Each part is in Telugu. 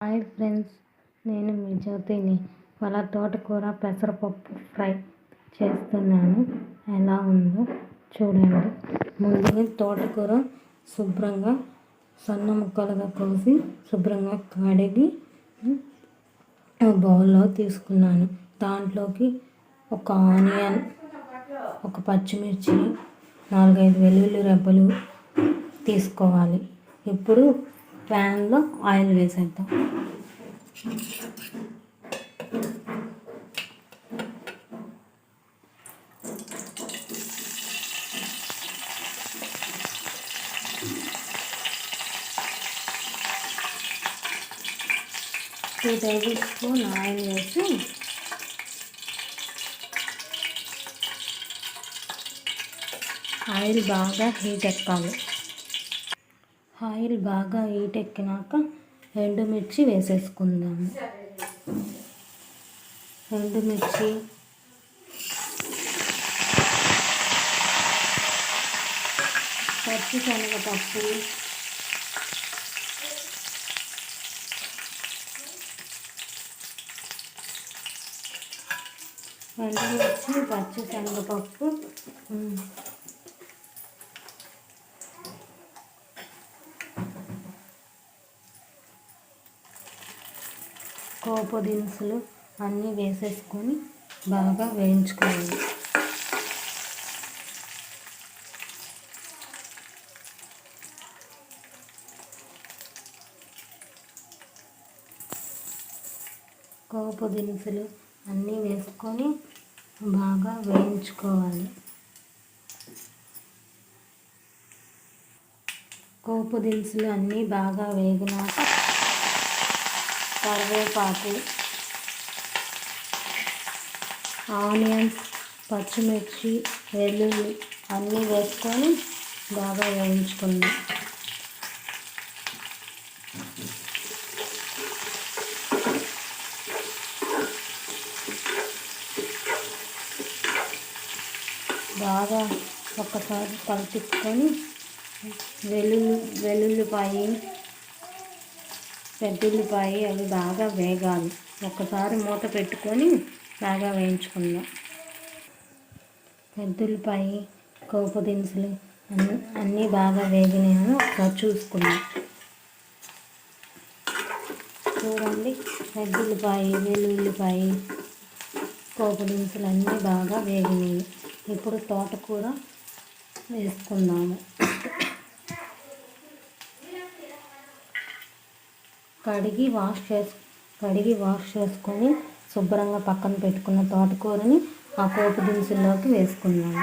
హాయ్ ఫ్రెండ్స్, నేను మీ జ్యోతిని. వాళ్ళ తోటకూర పెసరపప్పు ఫ్రై చేస్తున్నాను. ఎలా ఉందో చూడండి. ముందుగా తోటకూర శుభ్రంగా సన్న ముక్కలుగా కోసి శుభ్రంగా కడిగి బౌల్లో తీసుకున్నాను. దాంట్లోకి ఒక ఆనియన్, ఒక పచ్చిమిర్చి, 4-5 వెల్లుల్లి రెబ్బలు తీసుకోవాలి. ఇప్పుడు ప్యాన్లో ఆయిల్ వేసేద్దాం. టూ టేబుల్ స్పూన్ ఆయిల్ వేసి ఆయిల్ బాగా హీట్ ఎక్కాలి. ఆయిల్ బాగా హీట్ ఎక్కినాక ఎండుమిర్చి వేసేసుకుందాము. ఎండుమిర్చి, పచ్చిశనగపప్పు, పచ్చిశనగపప్పు, పోపు దినుసులు అన్నీ వేసేసుకొని బాగా వేయించుకోవాలి. పోపు దినుసులు అన్నీ వేసుకొని బాగా వేయించుకోవాలి. పోపు దినుసులు అన్నీ బాగా వేగినాక కరివేపాకు, ఆనియన్స్, పచ్చిమిర్చి, వెల్లుల్లి అన్నీ వేసుకొని బాగా వేయించుకుందాం. బాగా ఒక్కసారి కలిపించుకొని వెల్లుల్లిపాయి, పెద్దుల్లిపాయ అవి బాగా వేగాలి. ఒక్కసారి మూత పెట్టుకొని బాగా వేయించుకుందాం. పెద్దుల్లిపాయ, పోపు దినుసులు అన్నీ బాగా వేగినాయని ఒకసారి చూసుకుందాం. చూడండి, పెద్దుల్లిపాయ, వెల్లుల్లిపాయ, పోపు దినుసులు అన్నీ బాగా వేగినాయి. ఇప్పుడు తోటకూర వేసుకుందాము. కడిగి వాష్ చేసుకొని శుభ్రంగా పక్కన పెట్టుకున్న తోటకూరని ఆ పోపు దినుసుల్లోకి వేసుకుందాము.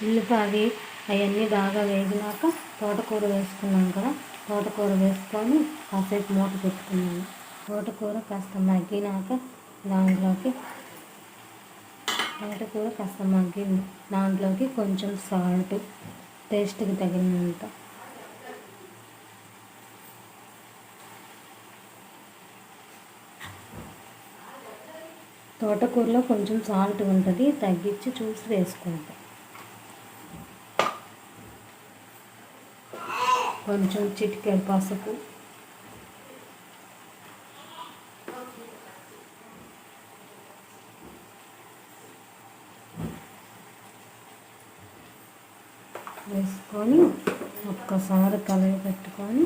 ఉల్లిపాయ అవన్నీ బాగా వేగినాక తోటకూర వేసుకున్నాం కదా, తోటకూర వేసుకొని కాసేపు మూత పెట్టుకున్నాము. తోటకూర కాస్త మగ్గినాక దాంట్లోకి కొంచెం సాల్ట్, టేస్ట్కి తగినంత, తోటకూరలో కొంచెం సాల్ట్ ఉంటుంది, తగ్గించి చూసి వేసుకుంటాం. కొంచెం చిటికెడు పసుపు, వేసుకొని ఒక్కసారి కలయి పెట్టుకొని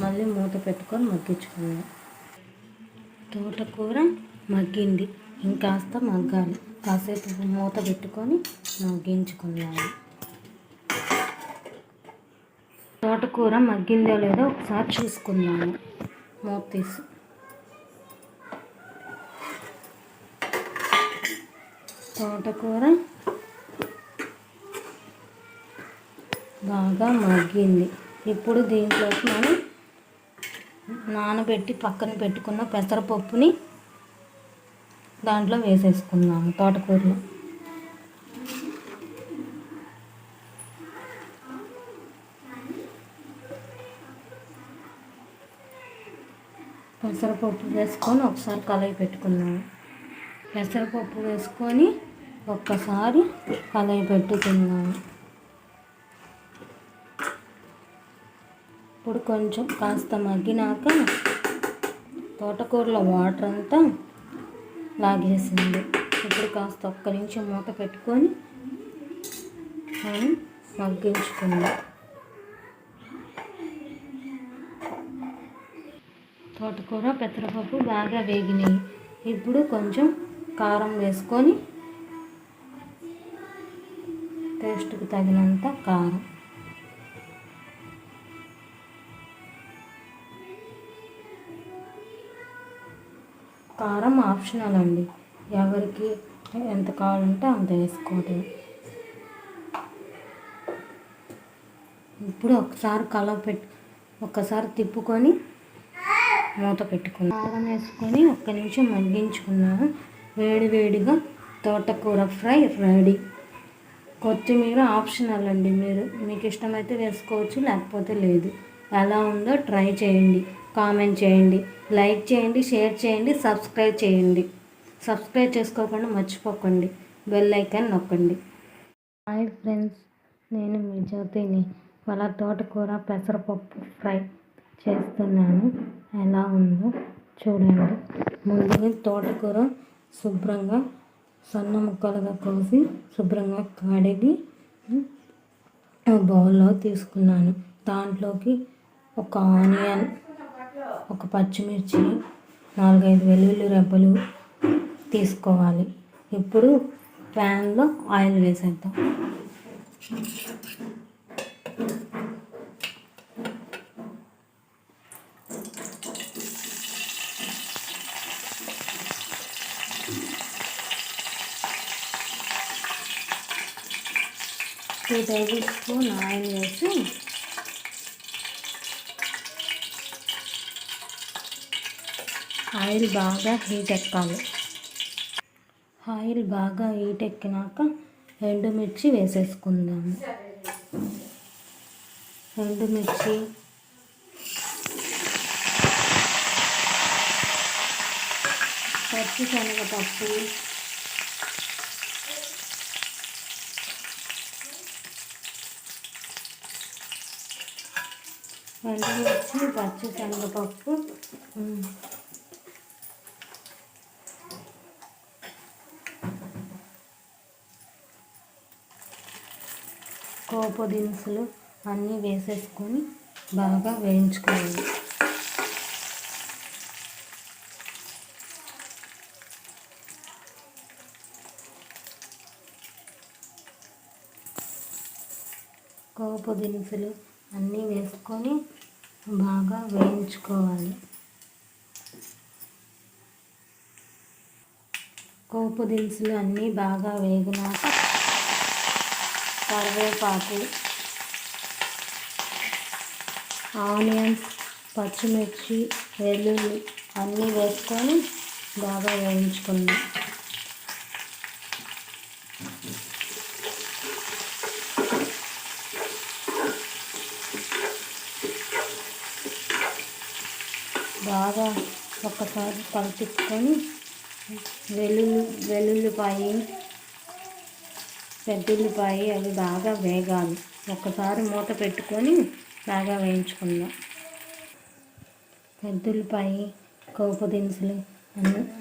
మళ్ళీ మూత పెట్టుకొని మగ్గించుకుందాం. తోటకూర మగ్గింది, ఇంకాస్త మగ్గాలి. కాసేపు మూత పెట్టుకొని మగ్గించుకుందాము. తోటకూర మగ్గిందో లేదో ఒకసారి చూసుకుందాము. మూత తీసి తోటకూర బాగా మగ్గింది. ఇప్పుడు దీంట్లోకి మనం నానబెట్టి పక్కన పెట్టుకున్న పెసరపప్పుని దాంట్లో వేసేసుకుందాము. తోటకూరలో పెసరపప్పు వేసుకొని ఒకసారి కలయి పెట్టుకున్నాము. పెసరపప్పు వేసుకొని ఒక్కసారి కలయి పెట్టుకుందాము. ఇప్పుడు కొంచెం కాస్త మగ్గినాక తోటకూరలో వాటర్ అంతా లాగేసింది. ఇప్పుడు కాస్త ఒక్క నిమిషం మూత పెట్టుకొని మనం మగ్గించుకుందాం. తోటకూర పెసరపప్పు బాగా వేగినాయి. ఇప్పుడు కొంచెం కారం వేసుకొని టేస్ట్కి తగినంత కారం, కారం ఆప్షనల్ అండి, ఎవరికి ఎంత కావాలంటే అంత వేసుకోవటం. ఇప్పుడు ఒక్కసారి తిప్పుకొని మూత పెట్టుకున్నాం. కారం వేసుకొని ఒక్క నిమిషం మగ్గించుకున్నాము. వేడివేడిగా తోటకూర ఫ్రై రెడీ. కొత్తిమీర ఆప్షనల్ అండి, మీకు ఇష్టమైతే వేసుకోవచ్చు, లేకపోతే లేదు. ఎలా ఉందో ట్రై చేయండి, కామెంట్ చేయండి, లైక్ చేయండి, షేర్ చేయండి, సబ్స్క్రైబ్ చేయండి. సబ్స్క్రైబ్ చేసుకోకుండా మర్చిపోకండి, బెల్ ఐకాన్ నొక్కండి. హాయ్ ఫ్రెండ్స్, నేను మీ జ్యోతిని. వాళ్ళ తోటకూర పెసరపప్పు ఫ్రై చేస్తున్నాను. ఎలా ఉందో చూడండి. ముందుగా తోటకూర శుభ్రంగా సన్న ముక్కలుగా కోసి శుభ్రంగా కడిగి బౌల్లో తీసుకున్నాను. దాంట్లోకి ఒక ఆనియన్, ఒక పచ్చిమిర్చి, 4-5 వెల్లుల్లి రెబ్బలు తీసుకోవాలి. ఇప్పుడు ప్యాన్లో ఆయిల్ వేసేద్దాం. టూ టేబుల్ స్పూన్ ఆయిల్ వేసి ఆయిల్ బాగా హీట్ ఎక్కాలి. ఆయిల్ బాగా హీట్ ఎక్కినాక ఎండుమిర్చి వేసేసుకుందాము. ఎండుమిర్చి, పచ్చిశనగపప్పు, ఎండుమిర్చి, పచ్చిశనగపప్పు, పోపు దినుసులు అన్నీ వేసేసుకొని బాగా వేయించుకోవాలి. పోపు దినుసులు అన్నీ వేసుకొని బాగా వేయించుకోవాలి. పోపు దినుసులు అన్నీ బాగా వేగినాక కరివేపాకు, ఆనియన్స్, పచ్చిమిర్చి, వెల్లుల్లి అన్నీ వేసుకొని బాగా వేయించుకుందాం. బాగా ఒక్కసారి కలిపించుకొని వెల్లుల్లిపాయ, పెద్దుల్లిపాయ అవి బాగా వేగాలి. ఒక్కసారి మూత పెట్టుకొని బాగా వేయించుకుందాం. పెద్దుల్లిపాయ, పోపు దినుసులు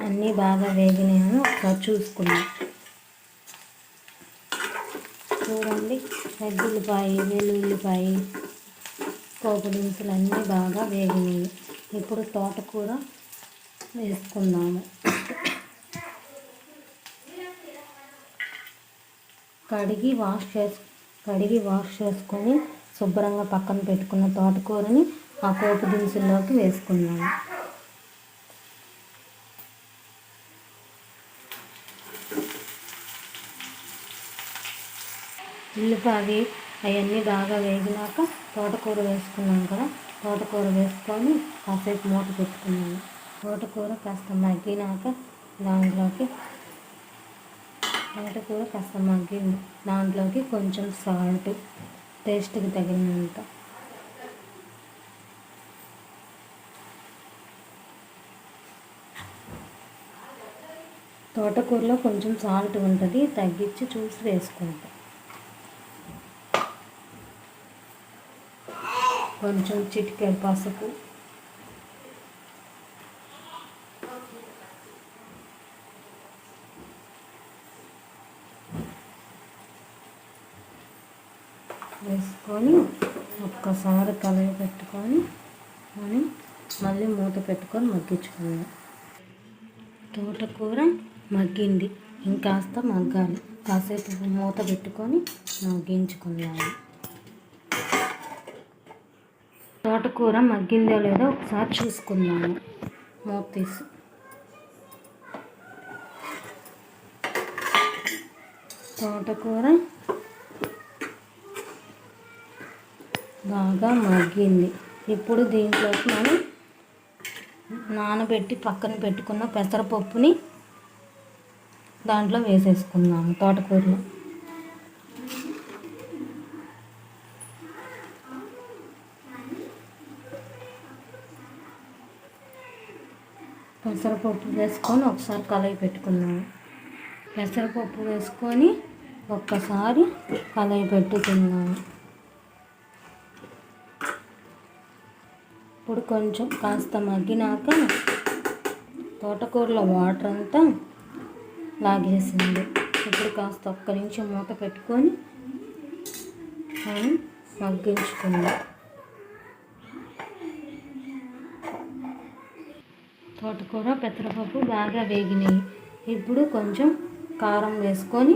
అన్నీ బాగా వేగినాయని ఒకసారి చూసుకుందాం. చూడండి, పెద్దుల్లిపాయ, వెల్లుల్లిపాయ, పోపు దినుసులు అన్నీ బాగా వేగినాయి. ఇప్పుడు తోటకూర వేసుకుందాము. కడిగి వాష్ చేసుకొని శుభ్రంగా పక్కన పెట్టుకున్న తోటకూరని ఆ పోపు దినుసుల్లోకి వేసుకున్నాము. ఉల్లిపాయ అవన్నీ బాగా వేగినాక తోటకూర వేసుకున్నాం కదా, తోటకూర వేసుకొని కాసేపు మూత పెట్టుకున్నాము. తోటకూర కాస్త మగ్గినాక దాంట్లోకి కొంచెం సాల్ట్, టేస్ట్కి తగినంత, తోటకూరలో కొంచెం సాల్ట్ ఉంటుంది, తగ్గించి చూసి వేసుకుంటాం. కొంచెం చిటికెడు పసుపు, వేసుకొని ఒక్కసారి కలయి పెట్టుకొని మనం మళ్ళీ మూత పెట్టుకొని మగ్గించుకుందాం. తోటకూర మగ్గింది, ఇంకాస్త మగ్గాలి. కాసేపు మూత పెట్టుకొని మగ్గించుకుందాము. తోటకూర మగ్గిందో లేదో ఒకసారి చూసుకుందాము. మూత తీసి తోటకూర బాగా మగ్గింది. ఇప్పుడు దీంట్లోకి మనం నానబెట్టి పక్కన పెట్టుకున్న పెసరపప్పుని దాంట్లో వేసేసుకుందాము. తోటకూరలో పెసరపప్పు వేసుకొని ఒకసారి కలయి పెట్టుకున్నాము. పెసరపప్పు వేసుకొని ఒక్కసారి కలయి పెట్టుకున్నాము. ఇప్పుడు కొంచెం కాస్త మగ్గినాక తోటకూరలో వాటర్ అంతా లాగేసింది. ఇప్పుడు కాస్త ఒక్క నిమిషం మూత పెట్టుకొని మనం మగ్గించుకుందాం. తోటకూర పెసరపప్పు బాగా వేగినాయి. ఇప్పుడు కొంచెం కారం వేసుకొని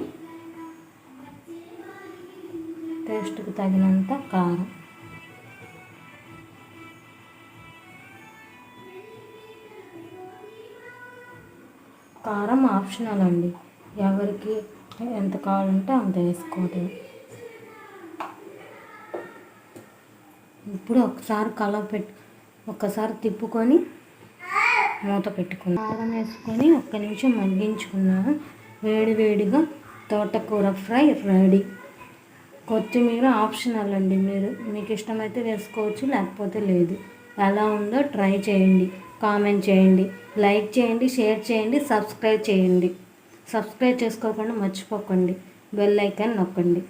టేస్ట్కి తగినంత కారం, కారం ఆప్షనల్ అండి, ఎవరికి ఎంత కావాలంటే అంత వేసుకోవటం. ఇప్పుడు ఒక్కసారి తిప్పుకొని మూత పెట్టుకున్నాం. కారం వేసుకొని ఒక్క నిమిషం మగ్గించుకున్నాము. వేడివేడిగా తోటకూర ఫ్రై రెడీ. కొత్తిమీర ఆప్షనల్ అండి, మీకు ఇష్టమైతే వేసుకోవచ్చు, లేకపోతే లేదు. ఎలా ఉందో ట్రై చేయండి, కామెంట్ చేయండి, లైక్ చేయండి, షేర్ చేయండి, సబ్స్క్రైబ్ చేయండి. సబ్స్క్రైబ్ చేసుకోకుండా మర్చిపోకండి, బెల్ ఐకాన్ నొక్కండి.